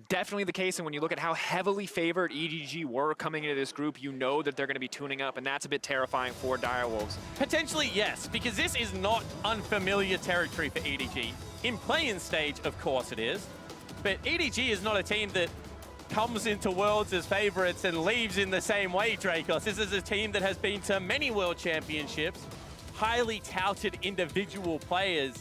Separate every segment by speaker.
Speaker 1: Definitely the case, and when you look at how heavily favored EDG were coming into this group, you know that they're going to be tuning up, and that's a bit terrifying for Direwolves.
Speaker 2: Potentially, yes, because this is not unfamiliar territory for EDG. In play-in stage, of course it is, but EDG is not a team that comes into Worlds as favorites and leaves in the same way, Dracos. This is a team that has been to many World Championships, highly touted individual players,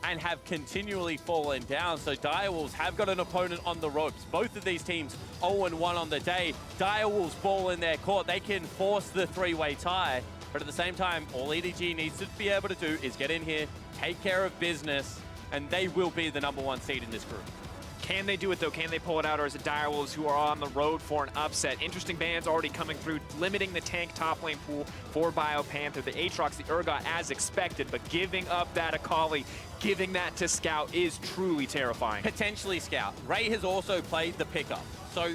Speaker 2: and have continually fallen down. So Direwolves have got an opponent on the ropes. Both of these teams 0-1 on the day. Direwolves ball in their court. They can force the three-way tie. But at the same time, all EDG needs to be able to do is get in here, take care of business, and they will be the #1 seed in this group.
Speaker 1: Can they do it, though? Can they pull it out, or is it Direwolves who are on the road for an upset? Interesting bans already coming through, limiting the tank top lane pool for BioPanther. The Aatrox, the Urgot, as expected, but giving up that Akali, giving that to Scout is truly terrifying.
Speaker 2: Potentially Scout. Ray has also played the pickup. So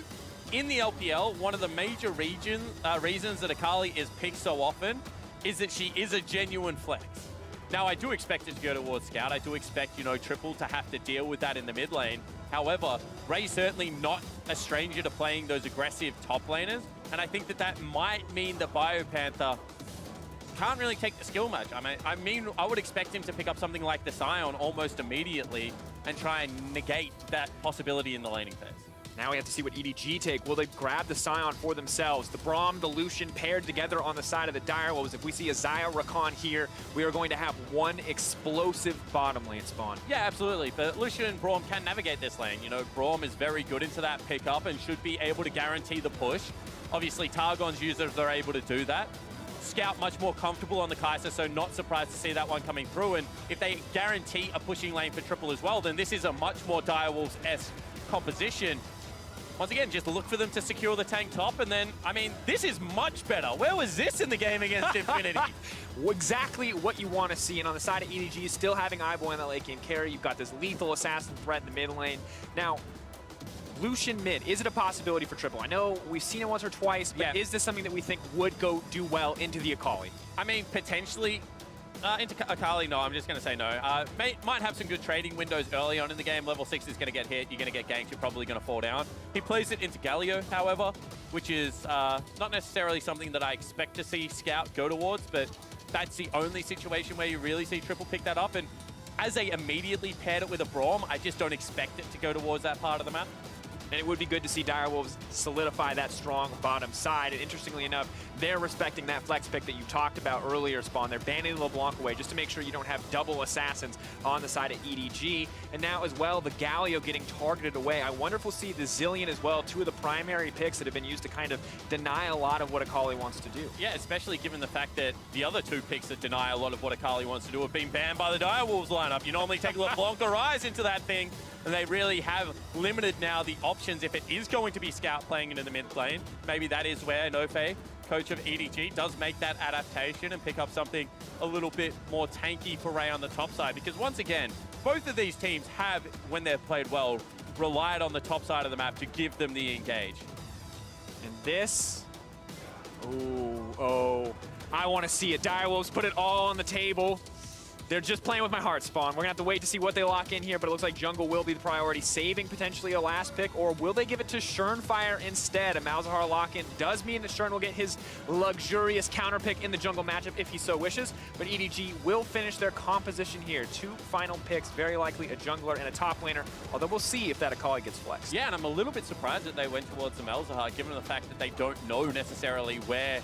Speaker 2: in the LPL, one of the major reasons that Akali is picked so often is that she is a genuine flex. Now, I do expect it to go towards Scout. I do expect, Triple to have to deal with that in the mid lane. However, Ray's certainly not a stranger to playing those aggressive top laners, and I think that that might mean that BioPanther can't really take the skill match. I would expect him to pick up something like the Scion almost immediately and try and negate that possibility in the laning phase.
Speaker 1: Now we have to see what EDG take. Will they grab the Scion for themselves? The Braum, the Lucian paired together on the side of the Direwolves. If we see a Xayah Rakan here, we are going to have one explosive bottom lane spawn.
Speaker 2: Yeah, absolutely. But Lucian and Braum can navigate this lane. Braum is very good into that pickup and should be able to guarantee the push. Obviously, Targon's users are able to do that. Scout much more comfortable on the Kai'Sa, so not surprised to see that one coming through. And if they guarantee a pushing lane for Triple as well, then this is a much more Direwolves-esque composition. Once again, just look for them to secure the tank top, and then, this is much better. Where was this in the game against Infinity?
Speaker 1: Exactly what you want to see, and on the side of EDG, still having Eyeboy in that late game carry, you've got this lethal assassin threat in the mid lane. Now, Lucian mid, is it a possibility for Triple? I know we've seen it once or twice, but is this something that we think would do well into the Akali?
Speaker 2: Potentially. Into Akali, no, I'm just going to say no. Might have some good trading windows early on in the game. Level 6 is going to get hit, you're going to get ganked, you're probably going to fall down. He plays it into Galio, however, which is not necessarily something that I expect to see Scout go towards, but that's the only situation where you really see Triple pick that up. And as they immediately paired it with a Braum, I just don't expect it to go towards that part of the map.
Speaker 1: And it would be good to see Direwolves solidify that strong bottom side. And interestingly enough, they're respecting that flex pick that you talked about earlier, Spawn. They're banning LeBlanc away just to make sure you don't have double assassins on the side of EDG. And now as well, the Galio getting targeted away. I wonder if we'll see the Zillion as well, two of the primary picks that have been used to kind of deny a lot of what Akali wants to do.
Speaker 2: Yeah, especially given the fact that the other two picks that deny a lot of what Akali wants to do have been banned by the Direwolves lineup. You normally take LeBlanc or Ryze into that thing, and they really have limited now the options if it is going to be Scout playing into the mid lane. Maybe that is where Nofe, coach of EDG, does make that adaptation and pick up something a little bit more tanky for Ray on the top side. Because once again, both of these teams have, when they've played well, relied on the top side of the map to give them the engage.
Speaker 1: And this, I want to see it. Direwolves put it all on the table. They're just playing with my heart, Spawn. We're going to have to wait to see what they lock in here, but it looks like jungle will be the priority, saving potentially a last pick, or will they give it to Shurnfire instead? A Malzahar lock-in does mean that Shurn will get his luxurious counter pick in the jungle matchup if he so wishes, but EDG will finish their composition here. Two final picks, very likely a jungler and a top laner, although we'll see if that Akali gets flexed.
Speaker 2: Yeah, and I'm a little bit surprised that they went towards the Malzahar, given the fact that they don't know necessarily where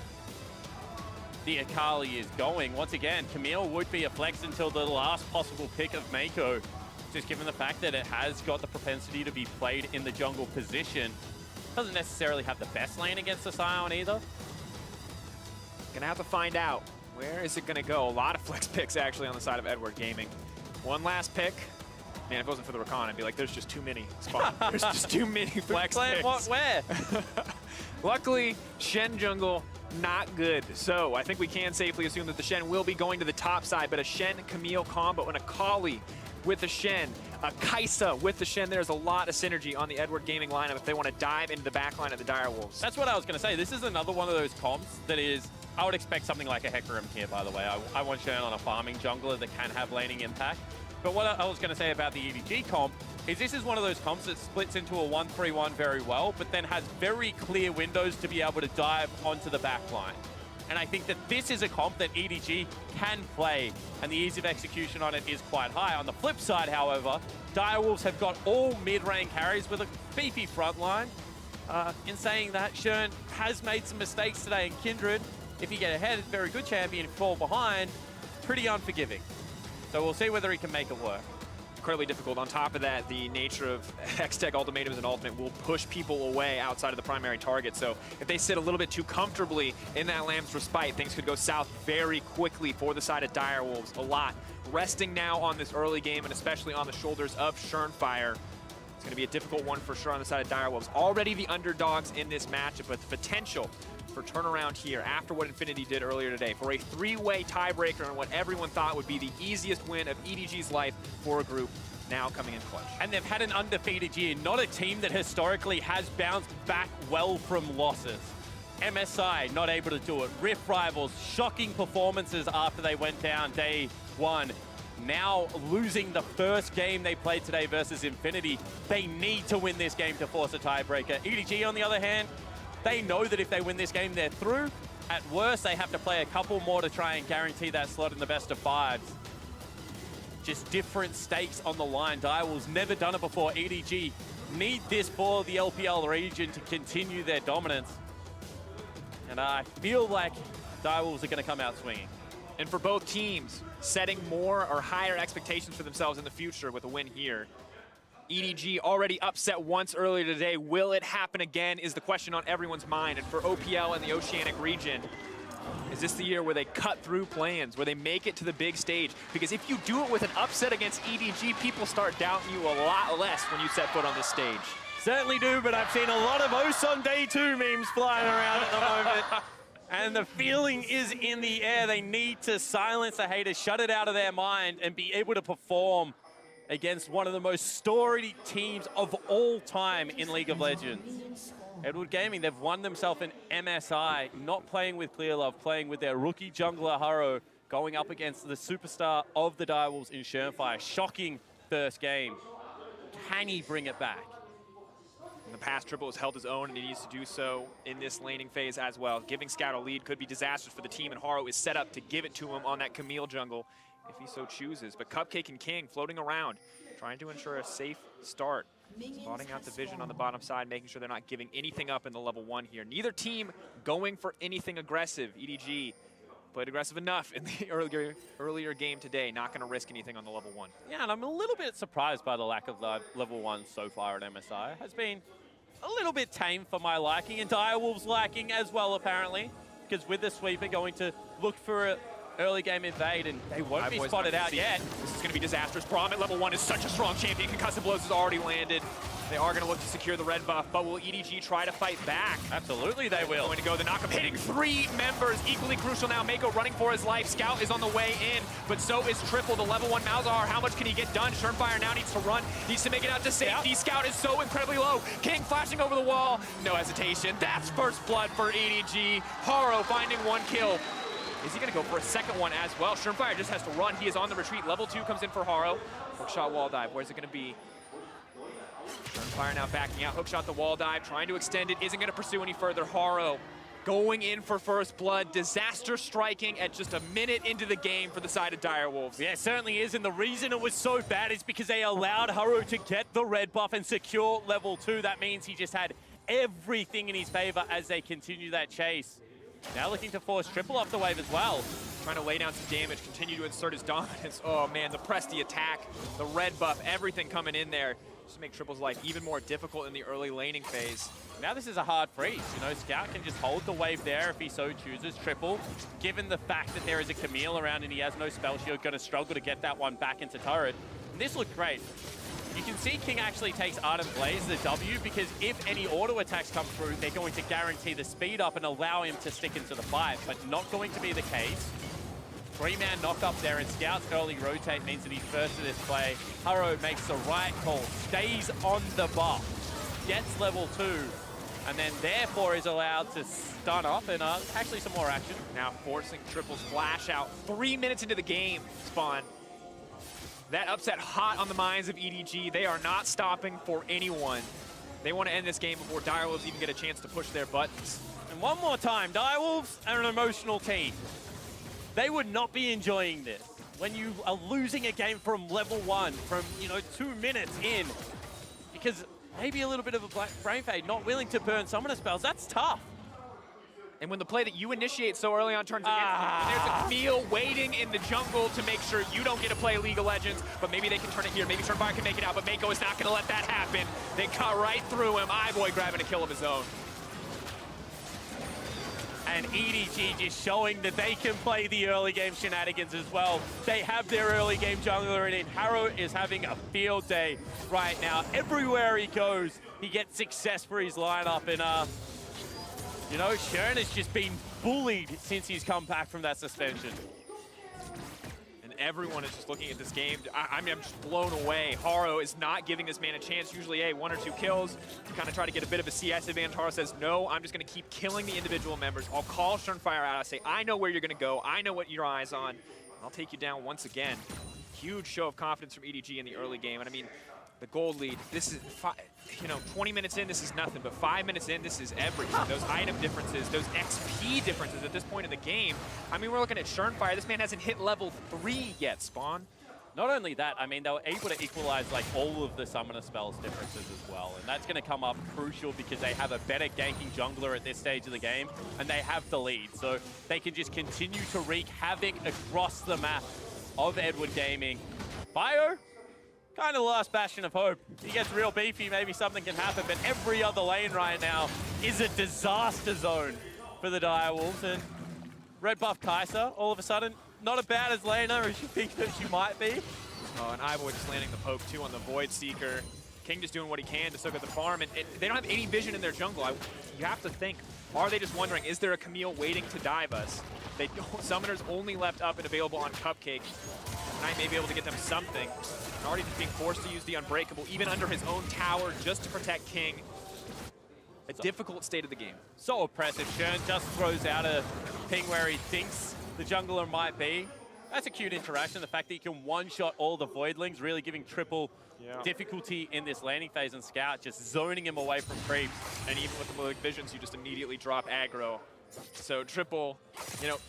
Speaker 2: the Akali is going. Once again, Camille would be a flex until the last possible pick of Mako, just given the fact that it has got the propensity to be played in the jungle position. Doesn't necessarily have the best lane against the Scion either.
Speaker 1: Gonna have to find out. Where is it gonna go? A lot of flex picks actually on the side of Edward Gaming. One last pick. Man, if it wasn't for the Rakan, I'd be like, there's just too many. Spawn. There's just too many flex picks.
Speaker 2: What, where?
Speaker 1: Luckily, Shen jungle, not good. So I think we can safely assume that the Shen will be going to the top side, but a Shen-Camille combo and a Akali with the Shen, a Kai'Sa with the Shen. There's a lot of synergy on the Edward Gaming lineup if they want to dive into the backline of the Direwolves.
Speaker 2: That's what I was going to say. This is another one of those comps that is, I would expect something like a Hecarim here, by the way. I want Shen on a farming jungler that can have laning impact. But what I was going to say about the EDG comp is this is one of those comps that splits into a 1-3-1 very well, but then has very clear windows to be able to dive onto the back line. And I think that this is a comp that EDG can play, and the ease of execution on it is quite high. On the flip side, however, Direwolves have got all mid-range carries with a beefy front line. In saying that, Shern has made some mistakes today, and Kindred, if you get ahead, very good champion. If you fall behind, pretty unforgiving. So we'll see whether he can make it work.
Speaker 1: Incredibly difficult. On top of that, the nature of Hextech ultimatums and ultimate will push people away outside of the primary target. So if they sit a little bit too comfortably in that Lamb's Respite, things could go south very quickly for the side of Direwolves. A lot resting now on this early game, and especially on the shoulders of Shernfire. It's going to be a difficult one for sure on the side of Direwolves. Already the underdogs in this matchup, but the potential for turnaround here after what Infinity did earlier today for a three-way tiebreaker on what everyone thought would be the easiest win of EDG's life for a group, now coming in clutch.
Speaker 2: And they've had an undefeated year, not a team that historically has bounced back well from losses. MSI not able to do it. Rift Rivals, shocking performances after they went down day one. Now losing the first game they played today versus Infinity. They need to win this game to force a tiebreaker. EDG, on the other hand, they know that if they win this game, they're through. At worst, they have to play a couple more to try and guarantee that slot in the best of fives. Just different stakes on the line. Direwolves never done it before. EDG need this for the LPL region to continue their dominance. And I feel like Direwolves are going to come out swinging.
Speaker 1: And for both teams, setting more or higher expectations for themselves in the future with a win here. EDG already upset once earlier today. Will it happen again is the question on everyone's mind. And for OPL and the Oceanic region, is this the year where they cut through plans, where they make it to the big stage? Because if you do it with an upset against EDG, people start doubting you a lot less when you set foot on this stage.
Speaker 2: Certainly do, but I've seen a lot of Os on day 2 memes flying around at the moment. And the feeling is in the air. They need to silence the haters, shut it out of their mind, and be able to perform against one of the most storied teams of all time in League of Legends. Edward Gaming, they've won themselves an MSI, not playing with Clearlove, playing with their rookie jungler Haro, going up against the superstar of the Direwolves in Shernfire. Shocking first game. Can he bring it back?
Speaker 1: In the past, Triple has held his own, and he needs to do so in this laning phase as well. Giving Scout a lead could be disastrous for the team, and Haro is set up to give it to him on that Camille jungle if he so chooses. But Cupcake and King floating around, trying to ensure a safe start. Spotting out the vision on the bottom side, making sure they're not giving anything up in the level 1 here. Neither team going for anything aggressive. EDG played aggressive enough in the earlier game today, not going to risk anything on the level 1.
Speaker 2: Yeah, and I'm a little bit surprised by the lack of level 1 so far at MSI. It has been a little bit tame for my liking, and Direwolves liking as well, apparently, because with the sweeper going to look for an early game invade, and they won't be spotted out yet.
Speaker 1: This is going to be disastrous. Braum at level 1 is such a strong champion. Concussive Blows has already landed. They are going to look to secure the red buff, but will EDG try to fight back?
Speaker 2: Absolutely they will.
Speaker 1: Going to go the knockup, hitting 3 members. Equally crucial now. Mako running for his life. Scout is on the way in, but so is Triple. The level 1 Malzahar, how much can he get done? Shernfire now needs to run. Needs to make it out to safety. Yep. Scout is so incredibly low. King flashing over the wall. No hesitation. That's first blood for EDG. Haro finding 1 kill. Is he going to go for a second one as well? Shernfire just has to run. He is on the retreat. Level 2 comes in for Haro. Hookshot wall dive. Where's it going to be? Shernfire now backing out. Hookshot the wall dive. Trying to extend it. Isn't going to pursue any further. Haro going in for first blood. Disaster striking at just a minute into the game for the side of Direwolves.
Speaker 2: Yeah, it certainly is. And the reason it was so bad is because they allowed Haro to get the red buff and secure level 2. That means he just had everything in his favor as they continue that chase. Now looking to force Triple off the wave as well.
Speaker 1: Trying to lay down some damage, continue to insert his dominance. Oh man, the press, the attack, the red buff, everything coming in there. Just to make Triple's life even more difficult in the early laning phase.
Speaker 2: Now this is a hard freeze. You know, Scout can just hold the wave there if he so chooses. Triple, given the fact that there is a Camille around and he has no spell shield, going to struggle to get that one back into turret. And this looked great. You can see King actually takes Ardent Blaze the W, because if any auto attacks come through, they're going to guarantee the speed up and allow him to stick into the fight, but not going to be the case. 3-man knock up there, and Scout's early rotate means that he's first to this play. Haro makes the right call, stays on the buff, gets level 2, and then therefore is allowed to stun up, and actually some more action.
Speaker 1: Now forcing Triple's flash out 3 minutes into the game, Spawn. That upset hot on the minds of EDG. They are not stopping for anyone. They want to end this game before Direwolves even get a chance to push their buttons.
Speaker 2: And one more time, Direwolves are an emotional team. They would not be enjoying this. When you are losing a game from level 1, from 2 minutes in, because maybe a little bit of a brain fade, not willing to burn summoner spells, that's tough.
Speaker 1: And when the play that you initiate so early on turns against you, there's a Camille waiting in the jungle to make sure you don't get to play League of Legends, but maybe they can turn it here. Maybe Turnfire can make it out, but Mako is not going to let that happen. They cut right through him. iBoy grabbing a kill of his own.
Speaker 2: And EDG just showing that they can play the early game shenanigans as well. They have their early game jungler in. Harrow is having a field day right now. Everywhere he goes, he gets success for his lineup. And, Shern has just been bullied since he's come back from that suspension.
Speaker 1: And everyone is just looking at this game. I mean, I'm just blown away. Haro is not giving this man a chance. Usually, 1 or 2 kills to kind of try to get a bit of a CS advantage. Haro says, no, I'm just going to keep killing the individual members. I'll call Turnfire out. I say, I know where you're going to go. I know what your eye's on. I'll take you down once again. Huge show of confidence from EDG in the early game. And I mean, the gold lead, this is, 20 minutes in, this is nothing, but 5 minutes in, this is everything. Those item differences, those XP differences at this point in the game. I mean, we're looking at Turnfire. This man hasn't hit level 3 yet, Spawn.
Speaker 2: Not only that, I mean, they were able to equalize like all of the summoner spells differences as well. And that's going to come up crucial because they have a better ganking jungler at this stage of the game, and they have the lead. So they can just continue to wreak havoc across the map of Edward Gaming. Bio, kind of the last bastion of hope. He gets real beefy, maybe something can happen, but every other lane right now is a disaster zone for the Direwolves. And red buff Kai'Sa, all of a sudden, not as bad as laner as you think that she might be.
Speaker 1: Oh, and iBoy just landing the poke too on the Void Seeker. King just doing what he can to soak at the farm, and they don't have any vision in their jungle. You have to think, are they just wondering, is there a Camille waiting to dive us? Summoners only left up and available on Cupcake. Knight may be able to get them something. And already just being forced to use the Unbreakable, even under his own tower, just to protect King. A difficult state of the game.
Speaker 2: So oppressive. Shern just throws out a ping where he thinks the jungler might be. That's a cute interaction. The fact that you can one-shot all the Voidlings, really giving triple difficulty in this landing phase, and Scout just zoning him away from creeps.
Speaker 1: And even with the Malic Visions, you just immediately drop aggro. So triple,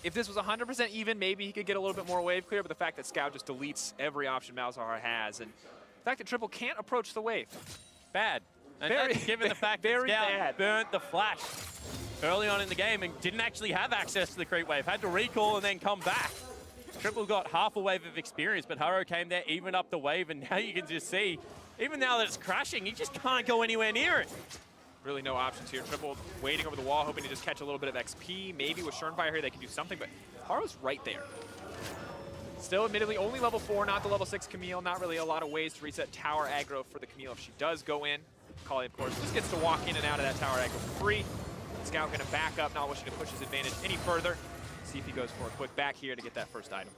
Speaker 1: if this was 100% even, maybe he could get a little bit more wave clear, but the fact that Scout just deletes every option Malzahar has, and the fact that triple can't approach the wave.
Speaker 2: Bad. And
Speaker 1: Very,
Speaker 2: given the fact that Scout burnt the flash early on in the game and didn't actually have access to the creep wave, had to recall and then come back. Triple got half a wave of experience, but Haro came there, even up the wave, and now you can just see, even now that it's crashing, he just can't go anywhere near it.
Speaker 1: Really no options here. Triple waiting over the wall, hoping to just catch a little bit of XP. Maybe with Turnfire here they can do something, but Haro's right there. Still, admittedly, only level 4, not the level 6 Camille. Not really a lot of ways to reset tower aggro for the Camille if she does go in. Kali, of course, just gets to walk in and out of that tower aggro for free. Scout gonna back up, not wishing to push his advantage any further. See if he goes for a quick back here to get that first item.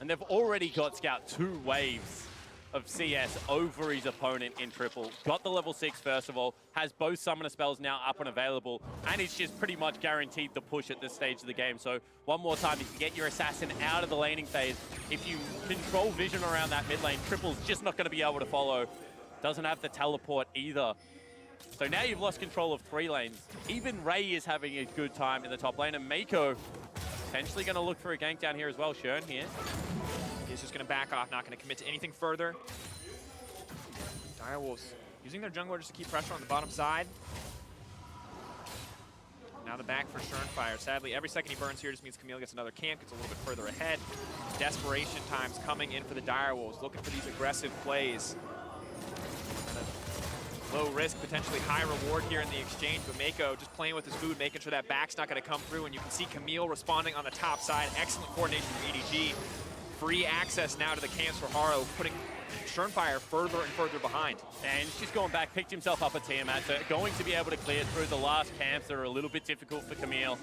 Speaker 2: And they've already got Scout 2 waves of CS over his opponent in triple. Got the level 6 first of all, has both summoner spells now up and available, and it's just pretty much guaranteed the push at this stage of the game. So one more time, if you get your assassin out of the laning phase, if you control vision around that mid lane, triple's just not going to be able to follow. Doesn't have the teleport either. So now you've lost control of 3 lanes. Even Ray is having a good time in the top lane, and Mako potentially going to look for a gank down here as well. Shern here.
Speaker 1: He's just going to back off, not going to commit to anything further. Direwolves using their jungler just to keep pressure on the bottom side. Now the back for Turnfire. Sadly, every second he burns here just means Camille gets another camp, gets a little bit further ahead. Desperation times coming in for the Direwolves, looking for these aggressive plays. Low risk, potentially high reward here in the exchange, but Mako just playing with his food, making sure that back's not going to come through, and you can see Camille responding on the top side. Excellent coordination from EDG. Free access now to the camps for Haro, putting Turnfire further and further behind.
Speaker 2: And he's just going back, picked himself up a Tiamat, so going to be able to clear through the last camps that are a little bit difficult for Camille.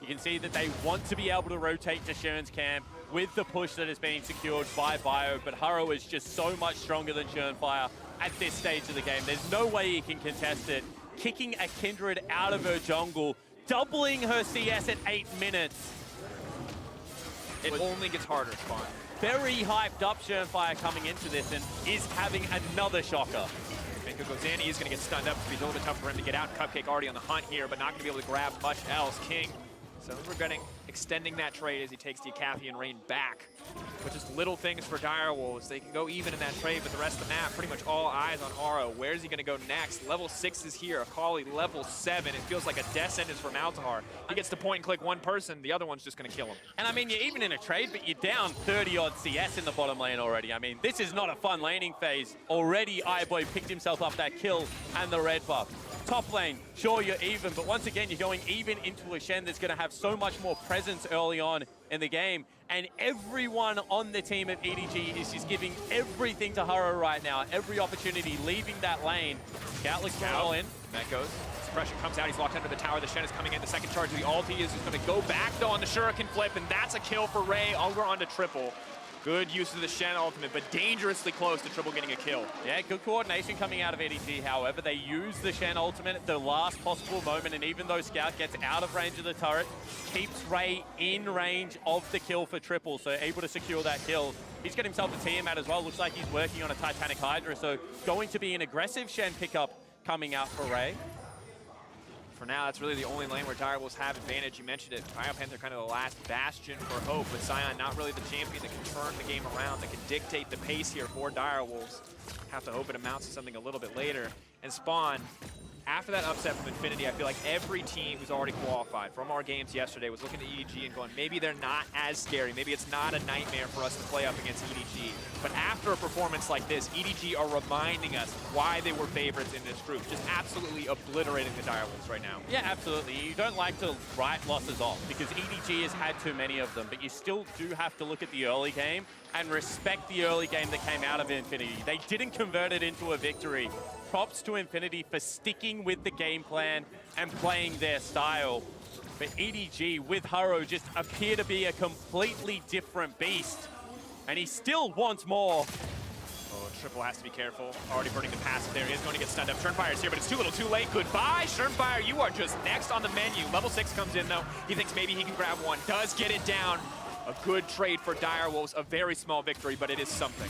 Speaker 2: You can see that they want to be able to rotate to Shern's camp with the push that is being secured by Bio, but Haro is just so much stronger than Turnfire at this stage of the game. There's no way he can contest it. Kicking a Kindred out of her jungle, doubling her CS at 8 minutes.
Speaker 1: It only gets harder, Spawn.
Speaker 2: very hyped up Surnfire coming into this and is having another shocker.
Speaker 1: Mako goes in, he's gonna get stunned up. It's gonna be a little bit tough for him to get out. Cupcake already on the hunt here, but not gonna be able to grab much else. King, so regretting extending that trade as he takes the Acathian Rain back. But just little things for Direwolves. They can go even in that trade, but the rest of the map, pretty much all eyes on Aro. Where's he gonna go next? Level 6 is here, Akali level 7. It feels like a death sentence for Maltahar. He gets to point and click one person, the other one's just gonna kill him.
Speaker 2: And I mean, you're even in a trade, but you're down 30-odd CS in the bottom lane already. I mean, this is not a fun laning phase. Already, iBoy picked himself up that kill and the red buff. Top lane, sure, you're even, but once again, you're going even into a Shen that's going to have so much more presence early on in the game. And everyone on the team of EDG is just giving everything to Haro right now. Every opportunity, leaving that lane. Scout looks all in.
Speaker 1: That goes. Suppression comes out, he's locked under the tower. The Shen is coming in. The second charge of the ulti is going to go back, though, on the Shuriken flip, and that's a kill for Ray. Over onto triple. Good use of the Shen ultimate, but dangerously close to triple getting a kill. Yeah,
Speaker 2: good coordination coming out of EDG. However, they use the Shen ultimate at the last possible moment, and even though Scout gets out of range of the turret, keeps Ray in range of the kill for triple, so able to secure that kill. He's got himself a Tiamat as well. Looks like he's working on a Titanic Hydra, so going to be an aggressive Shen pickup coming out for Ray.
Speaker 1: For now, that's really the only lane where Direwolves have advantage. You mentioned it, Biopanther kind of the last bastion for hope, but Sion not really the champion that can turn the game around, that can dictate the pace here for Direwolves. Have to hope it amounts to something a little bit later. And Spawn, after that upset from Infinity, I feel like every team who's already qualified from our games yesterday was looking at EDG and going, maybe they're not as scary. Maybe it's not a nightmare for us to play up against EDG. But after a performance like this, EDG are reminding us why they were favorites in this group. Just absolutely obliterating the Direwolves right now.
Speaker 2: Yeah, absolutely. You don't like to write losses off because EDG has had too many of them, but you still do have to look at the early game and respect the early game that came out of Infinity. They didn't convert it into a victory. Props to Infinity for sticking with the game plan and playing their style. But EDG with Haro just appear to be a completely different beast. And he still wants more.
Speaker 1: Oh, Triple has to be careful. Already burning the passive there. He is going to get stunned up. Surnfire is here, but it's too little too late. Goodbye, Surnfire. You are just next on the menu. Level 6 comes in, though. He thinks maybe he can grab one. Does get it down. A good trade for Direwolves. A very small victory, but it is something.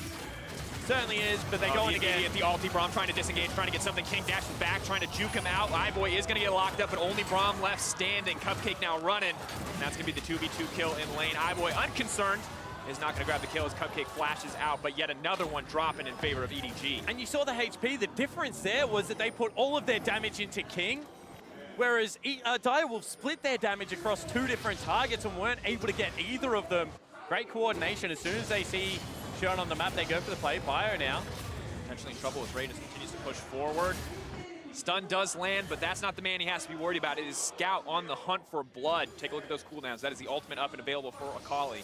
Speaker 2: Certainly is, but they go in again.
Speaker 1: At the ulti, Braum trying to disengage, trying to get something. King dashes back, trying to juke him out. iBoy is going to get locked up, but only Braum left standing. Cupcake now running. And that's going to be the 2v2 kill in lane. iBoy, unconcerned, is not going to grab the kill as Cupcake flashes out, but yet another one dropping in favor of EDG.
Speaker 2: And you saw the HP. The difference there was that they put all of their damage into King, whereas Direwolves split their damage across two different targets and weren't able to get either of them. Great coordination. As soon as they see Shern on the map, they go for the play. Bio now
Speaker 1: potentially in trouble as Ray just continues to push forward. Stun does land, but that's not the man he has to be worried about. It is Scout on the hunt for blood. Take a look at those cooldowns. That is the ultimate up and available for Akali.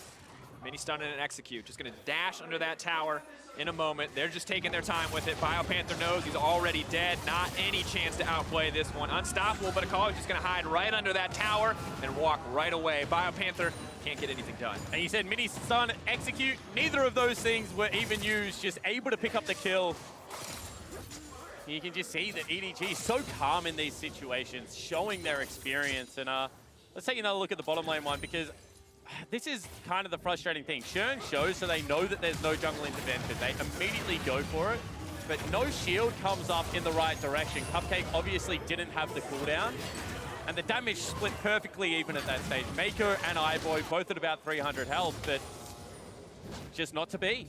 Speaker 1: Mini stun and an execute. Just going to dash under that tower in a moment. They're just taking their time with it. Biopanther knows he's already dead. Not any chance to outplay this one. Unstoppable, but Akali's just going to hide right under that tower and walk right away. Biopanther can't get anything done.
Speaker 2: And you said mini stun, execute. Neither of those things were even used. Just able to pick up the kill. You can just see that EDG is so calm in these situations, showing their experience. And let's take another look at the bottom lane one, because this is kind of the frustrating thing. Shern shows, so they know that there's no jungle intervention. They immediately go for it, but no shield comes up in the right direction. Cupcake obviously didn't have the cooldown, and the damage split perfectly even at that stage. Mako and iBoy both at about 300 health, but just not to be.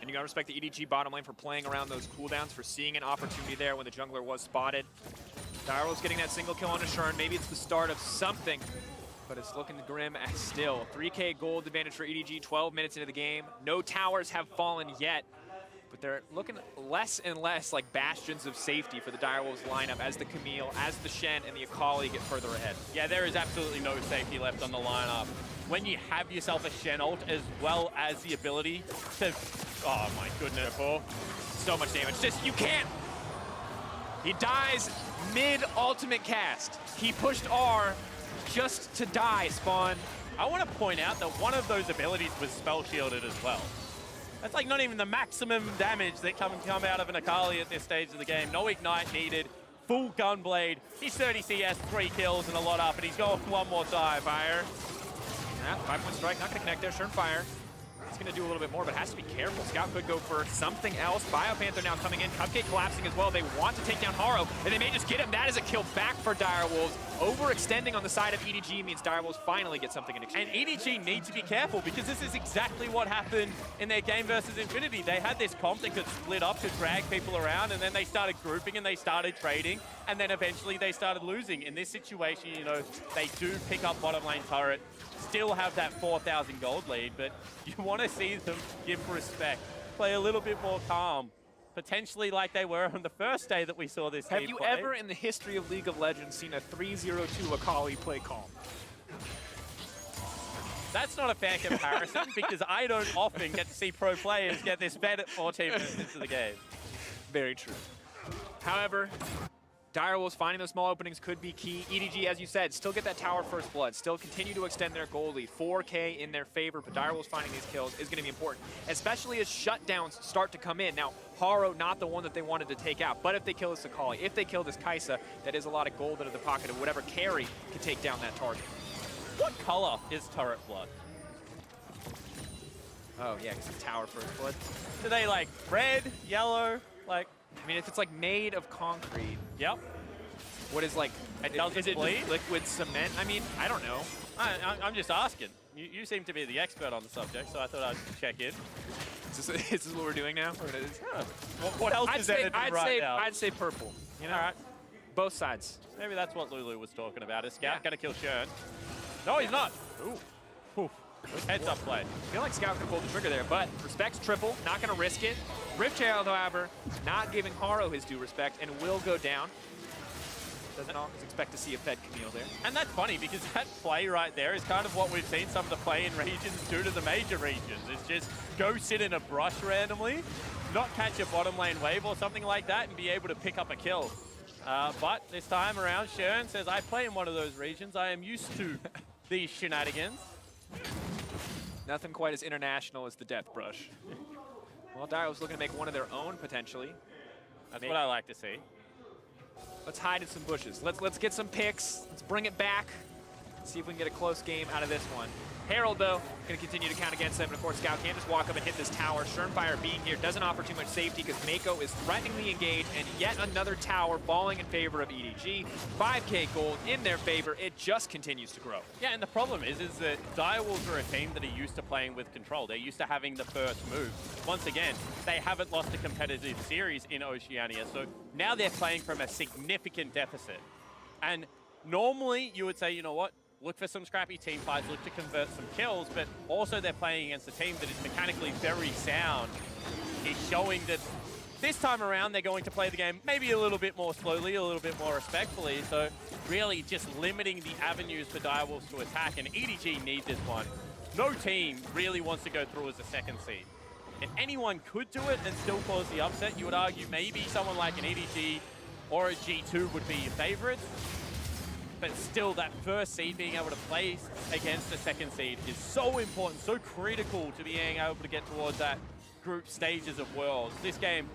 Speaker 1: And you gotta respect the EDG bottom lane for playing around those cooldowns, for seeing an opportunity there when the jungler was spotted. Dyro's getting that single kill on Shern. Maybe it's the start of something, but it's looking grim as still. 3K gold advantage for EDG, 12 minutes into the game. No towers have fallen yet, but they're looking less and less like bastions of safety for the Direwolves lineup as the Camille, as the Shen, and the Akali get further ahead.
Speaker 2: Yeah, there is absolutely no safety left on the lineup. When you have yourself a Shen ult as well as the ability to... Oh my goodness.
Speaker 1: So much damage. Just, you can't! He dies mid-ultimate cast. He pushed R just to die, Spawn.
Speaker 2: I want to point out that one of those abilities was spell shielded as well. That's like not even the maximum damage that can come out of an Akali at this stage of the game. No ignite needed. Full gunblade. He's 30 CS, 3 kills and a lot up, and he's going one more time.
Speaker 1: Fire. Yeah, 5-point strike, not gonna connect there. Surnfire He's going to do a little bit more, but has to be careful. Scout could go for something else. Biopanther now coming in. Cupcake collapsing as well. They want to take down Haro, and they may just get him. That is a kill back for Direwolves. Overextending on the side of EDG means Direwolves finally get something in exchange.
Speaker 2: And EDG need to be careful because this is exactly what happened in their game versus Infinity. They had this comp that could split up to drag people around, and then they started grouping and they started trading, and then eventually they started losing. In this situation, you know, they do pick up bottom lane turret, still have that 4,000 gold lead, but you want to see them give respect, play a little bit more calm, potentially like they were on the first day that we saw this team
Speaker 1: Have you
Speaker 2: play.
Speaker 1: ever in the history of League of Legends seen a 3-0-2 Akali play calm?
Speaker 2: That's not a fair comparison because I don't often get to see pro players get this bad at 14 minutes into the game.
Speaker 1: Very true. However, Direwolves finding those small openings could be key. EDG, as you said, still get that tower first blood, still continue to extend their goal lead. 4K in their favor, but Direwolves finding these kills is going to be important, especially as shutdowns start to come in. Now, Haro, not the one that they wanted to take out, but if they kill this Akali, if they kill this Kai'Sa, that is a lot of gold into the pocket of whatever carry can take down that target.
Speaker 2: What color is turret blood?
Speaker 1: Oh, yeah, because it's tower first blood.
Speaker 2: Do they like red, yellow, like?
Speaker 1: I mean, if it's like made of concrete,
Speaker 2: Yep.
Speaker 1: what is like,
Speaker 2: It doesn't
Speaker 1: is it
Speaker 2: bleed?
Speaker 1: just liquid cement? I mean, I don't know.
Speaker 2: I'm just asking. You seem to be the expert on the subject, so I thought I'd check in.
Speaker 1: Is this what we're doing now? Or it is?
Speaker 2: Huh. What else is there to do right now?
Speaker 1: I'd say purple. You know,
Speaker 2: All right.
Speaker 1: both sides.
Speaker 2: Maybe that's what Lulu was talking about. Is Scout gonna kill Shern? No, he's not. Ooh. Oof. Heads up play.
Speaker 1: I feel like Scout can pull the trigger there, but respects triple, not going to risk it. Riftchild, however, not giving Haro his due respect and will go down. Doesn't always expect to see a fed Camille there.
Speaker 2: And that's funny because that play right there is kind of what we've seen some of the play in regions do to the major regions. It's just go sit in a brush randomly, not catch a bottom lane wave or something like that and be able to pick up a kill. But this time around, Shern says, I play in one of those regions. I am used to these shenanigans.
Speaker 1: Nothing quite as international as the Death Brush. Well, Direwolves looking to make one of their own, potentially.
Speaker 2: That's what I like to see.
Speaker 1: Let's hide in some bushes. Let's get some picks. Let's bring it back. See if we can get a close game out of this one. Herald, though, going to continue to count against them. And, of course, Scout can't just walk up and hit this tower. Shernfire being here doesn't offer too much safety because Mako is threateningly engaged. And yet another tower falling in favor of EDG. 5K gold in their favor. It just continues to grow.
Speaker 2: Yeah, and the problem is that Direwolves are a team that are used to playing with control. They're used to having the first move. Once again, they haven't lost a competitive series in Oceania. So now they're playing from a significant deficit. And normally you would say, you know what? Look for some scrappy team fights, look to convert some kills, but also they're playing against a team that is mechanically very sound. Is showing that this time around they're going to play the game maybe a little bit more slowly, a little bit more respectfully, so really just limiting the avenues for Direwolves to attack, and EDG need this one. No team really wants to go through as a second seed. If anyone could do it and still cause the upset, you would argue maybe someone like an EDG or a G2 would be your favorite. But still, that first seed being able to play against the second seed is so important, so critical to being able to get towards that group stages of Worlds. This game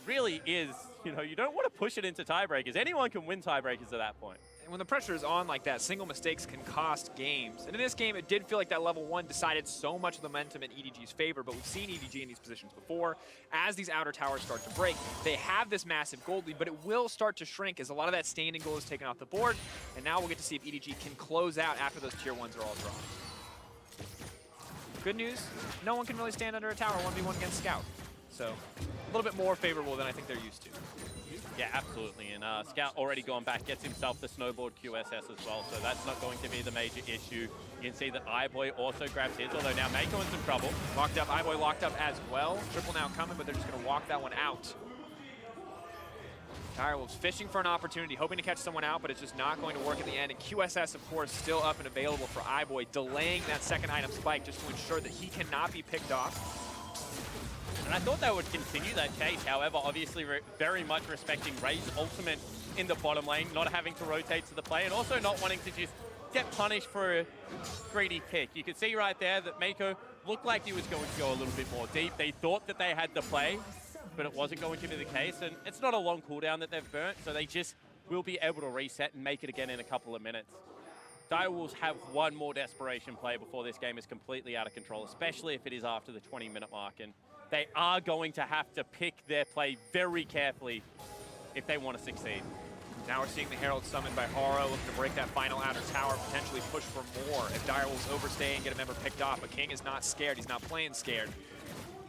Speaker 2: really is, you know, you don't want to push it into tiebreakers. Anyone can win tiebreakers at that point.
Speaker 1: And when the pressure is on like that, single mistakes can cost games. And in this game, it did feel like that level 1 decided so much of the momentum in EDG's favor, but we've seen EDG in these positions before. As these outer towers start to break, they have this massive gold lead, but it will start to shrink as a lot of that standing gold is taken off the board. And now we'll get to see if EDG can close out after those tier 1s are all drawn. Good news, no one can really stand under a tower 1v1 against Scout. So a little bit more favorable than I think they're used to.
Speaker 2: Yeah, absolutely. And Scout already gone back, gets himself the snowboard QSS as well, so that's not going to be the major issue. You can see that iBoy also grabs his, although now Mako in some trouble.
Speaker 1: Locked up, iBoy locked up as well. Triple now coming, but they're just going to walk that one out. Direwolves fishing for an opportunity, hoping to catch someone out, but it's just not going to work at the end. And QSS, of course, still up and available for iBoy, delaying that second item spike just to ensure that he cannot be picked off.
Speaker 2: And I thought they would continue that chase. However, obviously very much respecting Ray's ultimate in the bottom lane, not having to rotate to the play, and also not wanting to just get punished for a greedy pick. You can see right there that Mako looked like he was going to go a little bit more deep. They thought that they had the play, but it wasn't going to be the case. And it's not a long cooldown that they've burnt, so they just will be able to reset and make it again in a couple of minutes. Direwolves have one more desperation play before this game is completely out of control, especially if it is after the 20-minute mark. And they are going to have to pick their play very carefully if they want to succeed.
Speaker 1: Now we're seeing the Herald summoned by Haro, looking to break that final outer tower, potentially push for more if Direwolves overstay and get a member picked off. But King is not scared. He's not playing scared.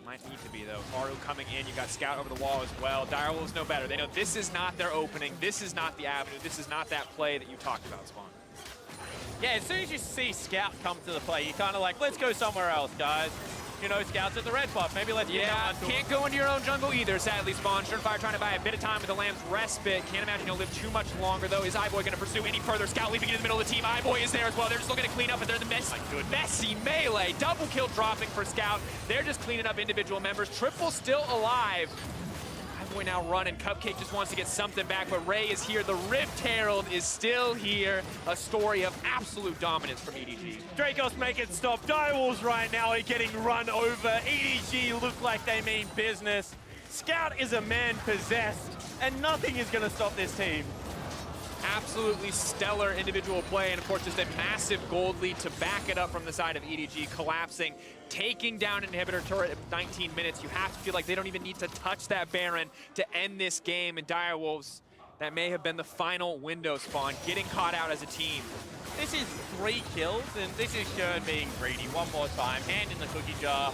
Speaker 1: Might need to be, though. Haru coming in. You got Scout over the wall as well. Direwolves know better. They know this is not their opening. This is not the avenue. This is not that play that you talked about, Spawn.
Speaker 2: Yeah, as soon as you see Scout come to the play, you're kind of like, let's go somewhere else, guys. You know, Scout's at the red buff. Maybe let's get down to
Speaker 1: can't go into your own jungle either, sadly, Spawn. Surenfire trying to buy a bit of time with the Lamb's respite. Can't imagine he'll live too much longer, though. Is iBoy going to pursue any further? Scout leaping into the middle of the team. iBoy is there as well. They're just looking to clean up, but they're the messy melee. Double kill dropping for Scout. They're just cleaning up individual members. Triple still alive. iBoy now running. Cupcake just wants to get something back, but Ray is here. The Rift Herald is still here. A story of absolute dominance from EDG.
Speaker 2: Dracos make it stop. Direwolves right now are getting run over. EDG look like they mean business. Scout is a man possessed, and nothing is going to stop this team.
Speaker 1: Absolutely stellar individual play, and of course just a massive gold lead to back it up from the side of EDG, collapsing, taking down an inhibitor turret at 19 minutes. You have to feel like they don't even need to touch that Baron to end this game, and Direwolves, that may have been the final window, Spawn, getting caught out as a team.
Speaker 2: This is 3 kills, and this is Shern being greedy one more time. Hand in the cookie jar.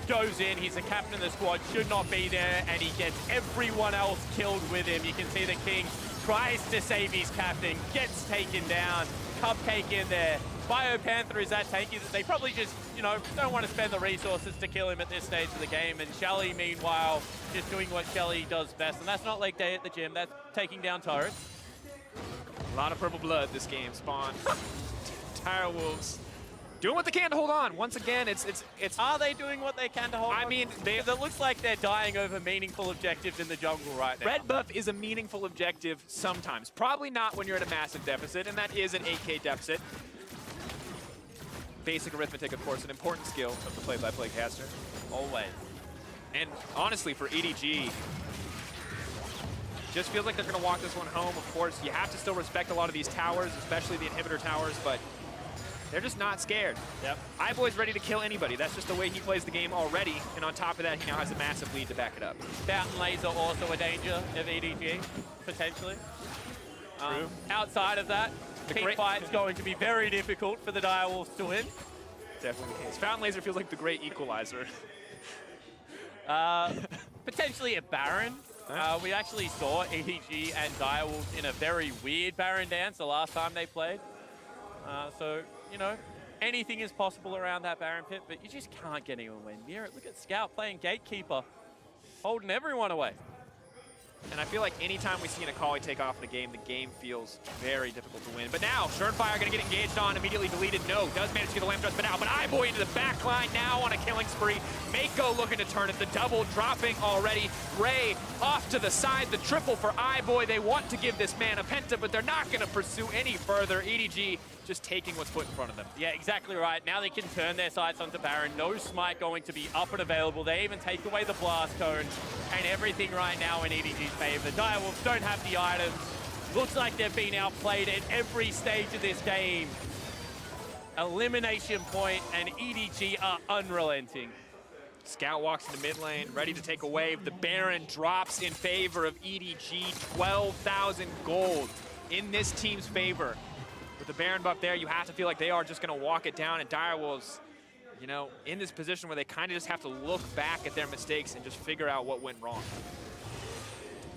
Speaker 2: Goes in, he's the captain of the squad, should not be there, and he gets everyone else killed with him. You can see the King tries to save his captain, gets taken down. Cupcake in there. Biopanther is that tanky that they probably just, you know, don't want to spend the resources to kill him at this stage of the game. And Shelly, meanwhile, just doing what Shelly does best. And that's not leg day at the gym, that's taking down turrets.
Speaker 1: A lot of purple blood this game, Spawn. Direwolves doing what they can to hold on. Once again, it's.
Speaker 2: Are they doing what they can to hold on?
Speaker 1: I mean,
Speaker 2: it looks like they're dying over meaningful objectives in the jungle right now.
Speaker 1: Red buff is a meaningful objective sometimes. Probably not when you're at a massive deficit, and that is an 8K deficit. Basic arithmetic, of course, an important skill of the play-by-play caster.
Speaker 2: Always.
Speaker 1: And honestly, for EDG, just feels like they're going to walk this one home. Of course, you have to still respect a lot of these towers, especially the inhibitor towers, but they're just not scared.
Speaker 2: Yep.
Speaker 1: iBoy's ready to kill anybody. That's just the way he plays the game already. And on top of that, he now has a massive lead to back it up.
Speaker 2: Fountain Laser also a danger of EDG, potentially.
Speaker 1: True.
Speaker 2: Outside of that, team fight's going to be very difficult for the Direwolves to win.
Speaker 1: Definitely the case. Fountain Laser feels like the great equalizer.
Speaker 2: Potentially a Baron. We actually saw EDG and Direwolves in a very weird Baron dance the last time they played. So, you know, anything is possible around that Baron pit, but you just can't get anywhere near it. Look at Scout playing Gatekeeper, holding everyone away.
Speaker 1: And I feel like anytime we see an Akali take off in a game, the game feels very difficult to win. But now, Surenfire going to get engaged on, immediately deleted. No, does manage to get the Lamb Thrust, but now, iBoy into the back line now on a killing spree. Mako looking to turn it, the double dropping already. Ray off to the side, the triple for iBoy. They want to give this man a penta, but they're not going to pursue any further. EDG just taking what's put in front of them.
Speaker 2: Yeah, exactly right. Now they can turn their sights onto Baron. No smite going to be up and available. They even take away the blast cone, and everything right now in EDG's favor. The Direwolves don't have the items. Looks like they've been outplayed at every stage of this game. Elimination point, and EDG are unrelenting.
Speaker 1: Scout walks into mid lane, ready to take a wave. The Baron drops in favor of EDG. 12,000 gold in this team's favor. With the Baron buff there, you have to feel like they are just going to walk it down. And Direwolves, you know, in this position where they kind of just have to look back at their mistakes and just figure out what went wrong.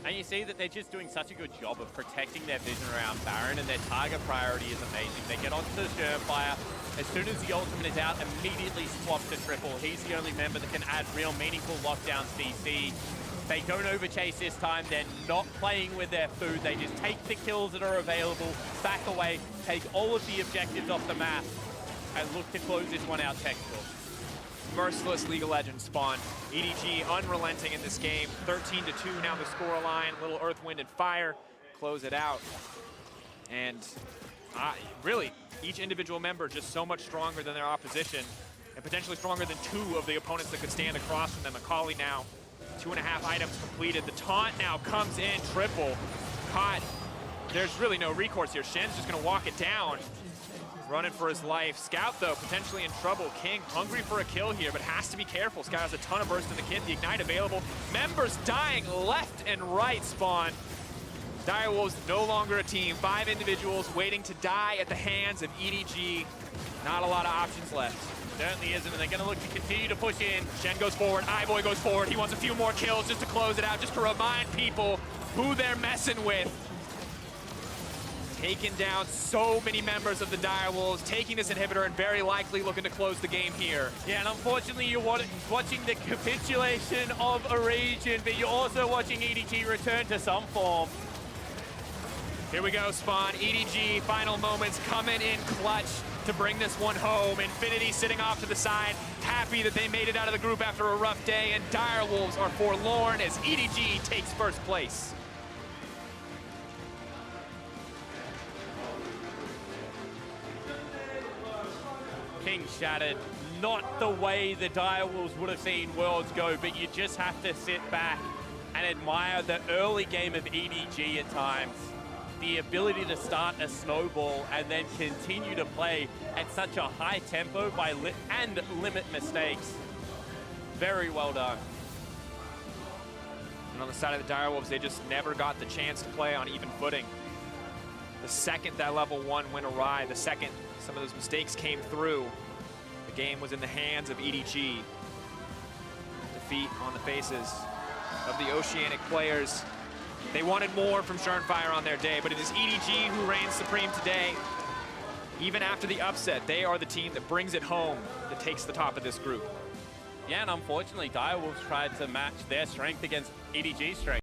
Speaker 2: And you see that they're just doing such a good job of protecting their vision around Baron, and their target priority is amazing. They get onto the Surenfire. As soon as the ultimate is out, immediately swap to triple. He's the only member that can add real meaningful lockdown CC. They don't overchase this time. They're not playing with their food. They just take the kills that are available, back away, take all of the objectives off the map, and look to close this one out textbook.
Speaker 1: Merciless League of Legends Spawn. EDG unrelenting in this game. 13-2 now the scoreline. Little Earth, Wind, and Fire close it out. And really, each individual member just so much stronger than their opposition, and potentially stronger than 2 of the opponents that could stand across from them. Akali now 2.5 items completed. The taunt now comes in triple. Caught there's really no recourse here. Shen's just gonna walk it down. Running for his life. Scout, though, potentially in trouble. King hungry for a kill here, but has to be careful. Scout has a ton of burst in the kit. The Ignite available. Members dying left and right, Spawn. Direwolves no longer a team. 5 individuals waiting to die at the hands of EDG. Not a lot of options left.
Speaker 2: Certainly isn't, and they're going to look to continue to push in.
Speaker 1: Shen goes forward. Iboy goes forward. He wants a few more kills just to close it out, just to remind people who they're messing with. Taking down so many members of the Direwolves, taking this inhibitor and very likely looking to close the game here.
Speaker 2: Yeah, and unfortunately you're watching the capitulation of a region, but you're also watching EDG return to some form.
Speaker 1: Here we go, Spawn. EDG, final moments coming in clutch to bring this one home. Infinity sitting off to the side, happy that they made it out of the group after a rough day, and Direwolves are forlorn as EDG takes first place.
Speaker 2: King shattered. Not the way the Direwolves would have seen Worlds go, but you just have to sit back and admire the early game of EDG at times. The ability to start a snowball and then continue to play at such a high tempo and limit mistakes. Very well done.
Speaker 1: And on the side of the Direwolves, they just never got the chance to play on even footing. The second that level 1 went awry, the second some of those mistakes came through, the game was in the hands of EDG. Defeat on the faces of the Oceanic players. They wanted more from Surenfire on their day, but it is EDG who reigns supreme today. Even after the upset, they are the team that brings it home, that takes the top of this group.
Speaker 2: Yeah, and unfortunately, Direwolves tried to match their strength against EDG's strength.